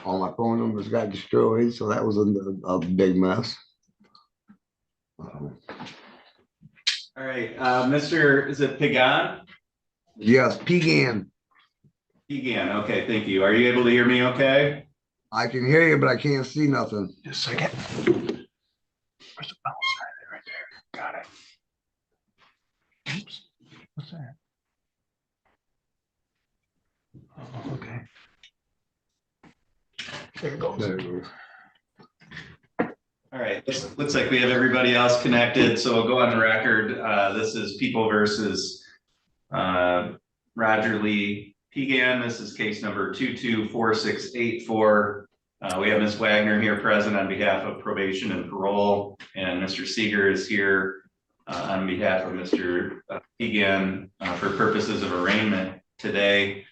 All my phone numbers got destroyed, so that was a big mess. All right, Mr. Is it Pagan? Yes, Pegan. Pagan, okay, thank you. Are you able to hear me okay? I can hear you, but I can't see nothing. Just a second. Where's the mouse right there? Got it. Oops, what's that? Oh, okay. There it goes. There it goes. All right, looks like we have everybody else connected, so we'll go on the record. This is People versus Roger Lee Pagan. This is case number 224684. We have Ms. Wagner here present on behalf of probation and parole, and Mr. Seeger is here on behalf of Mr. Pagan for purposes of arraignment today.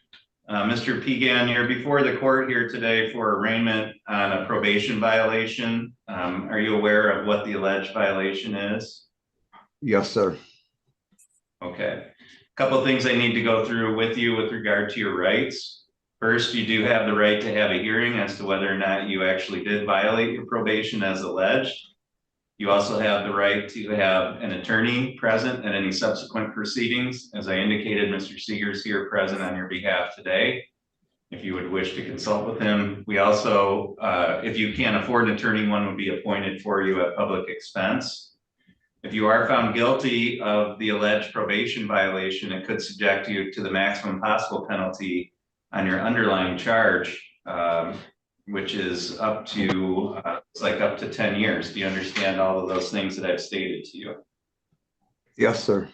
Mr. Pagan, you're before the court here today for arraignment on a probation violation. Are you aware of what the alleged violation is? Yes, sir. Okay. A couple of things I need to go through with you with regard to your rights. First, you do have the right to have a hearing as to whether or not you actually did violate your probation as alleged. You also have the right to have an attorney present at any subsequent proceedings. As I indicated, Mr. Seeger is here present on your behalf today. If you would wish to consult with him, we also, if you can't afford an attorney, one would be appointed for you at public expense. If you are found guilty of the alleged probation violation, it could subject you to the maximum possible penalty on your underlying charge, which is up to, it's like up to 10 years. Do you understand all of those things that I've stated to you? Yes, sir.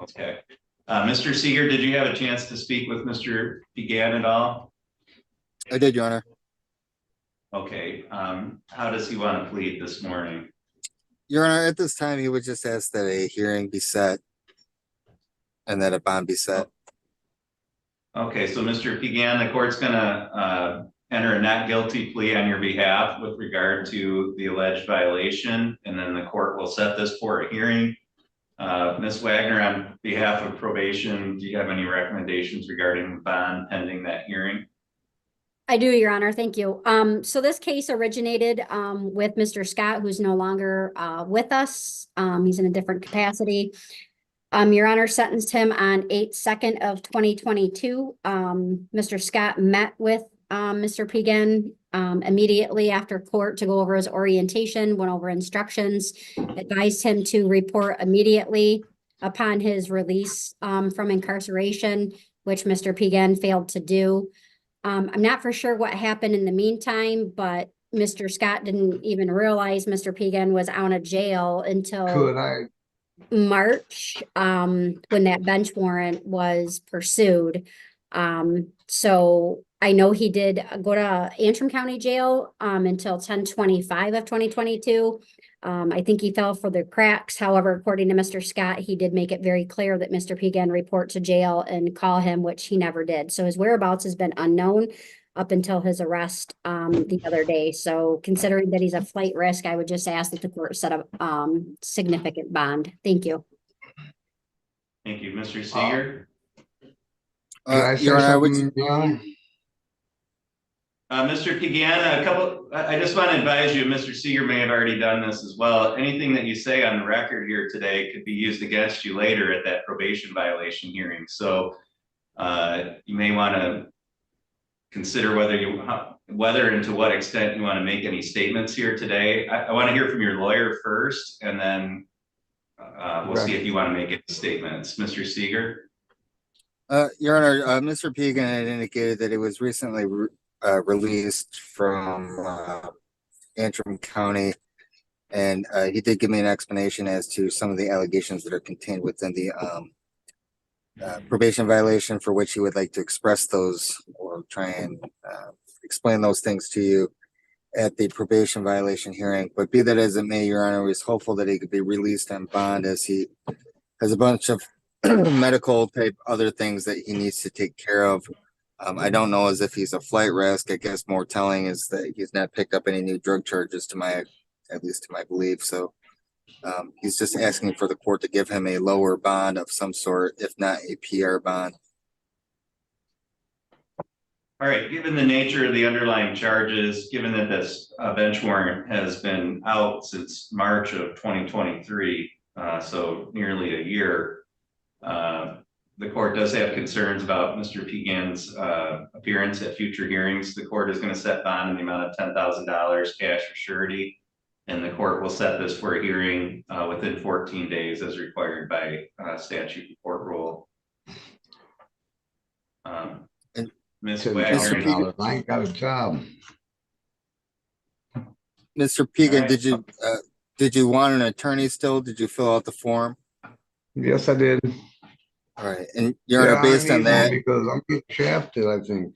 Okay. Mr. Seeger, did you have a chance to speak with Mr. Pagan at all? I did, Your Honor. Okay. How does he want to plead this morning? Your Honor, at this time, he would just ask that a hearing be set and that a bond be set. Okay, so Mr. Pagan, the court's gonna enter a not guilty plea on your behalf with regard to the alleged violation, and then the court will set this for a hearing. Ms. Wagner, on behalf of probation, do you have any recommendations regarding the bond pending that hearing? I do, Your Honor. Thank you. So this case originated with Mr. Scott, who's no longer with us. He's in a different capacity. Your Honor sentenced him on 8/2 of 2022. Mr. Scott met with Mr. Pagan immediately after court to go over his orientation, went over instructions, advised him to report immediately upon his release from incarceration, which Mr. Pagan failed to do. I'm not for sure what happened in the meantime, but Mr. Scott didn't even realize Mr. Pagan was out of jail until March, when that bench warrant was pursued. So I know he did go to Antrim County Jail until 10/25 of 2022. I think he fell for the cracks. However, according to Mr. Scott, he did make it very clear that Mr. Pagan report to jail and call him, which he never did. So his whereabouts has been unknown up until his arrest the other day. So considering that he's a flight risk, I would just ask that the court set up significant bond. Thank you. Thank you, Mr. Seeger. Your Honor, I would. Mr. Pagan, I just want to advise you, Mr. Seeger may have already done this as well. Anything that you say on the record here today could be used against you later at that probation violation hearing. So you may want to consider whether and to what extent you want to make any statements here today. I want to hear from your lawyer first, and then we'll see if you want to make any statements. Mr. Seeger? Your Honor, Mr. Pagan had indicated that it was recently released from Antrim County, and he did give me an explanation as to some of the allegations that are contained within the probation violation, for which he would like to express those or try and explain those things to you at the probation violation hearing. But be that as it may, Your Honor, was hopeful that he could be released on bond, as he has a bunch of medical type other things that he needs to take care of. I don't know as if he's a flight risk. I guess more telling is that he's not picked up any new drug charges at least to my belief. So he's just asking for the court to give him a lower bond of some sort, if not a PR bond. All right, given the nature of the underlying charges, given that this bench warrant has been out since March of 2023, so nearly a year, the court does have concerns about Mr. Pegan's appearance at future hearings. The court is going to set bond in the amount of $10,000 cash or surety, and the court will set this for a hearing within 14 days as required by statute and court rule. Ms. Wagner, $10,000. I ain't got a job. Mr. Pegan, Alright. did you want an attorney still? Did you fill out the form? Yes, I did. All right, and Your Honor, Yeah, I based on need one that, because I'm getting shafted, I think.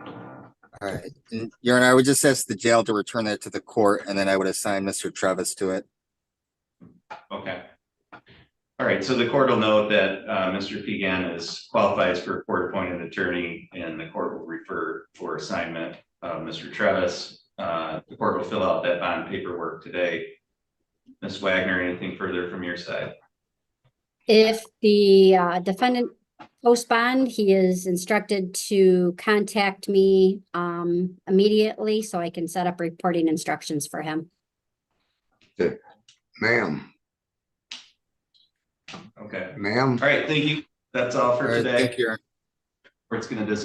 all right, and Your Honor, I would just ask the jail to return that to the court, and then I would assign Mr. Travis to it. okay. All right, so the court will note that Mr. Pegan qualifies for a court-appointed attorney, and the court will refer for assignment of Mr. Travis. The court will fill out that bond paperwork today. Ms. Wagner, anything further from your side? If the defendant posts bond, he is instructed to contact me immediately so I can set up reporting instructions for him. Ma'am, Okay, ma'am. all right, thank you. That's all for All right, today. thank you, Your Honor. Court's gonna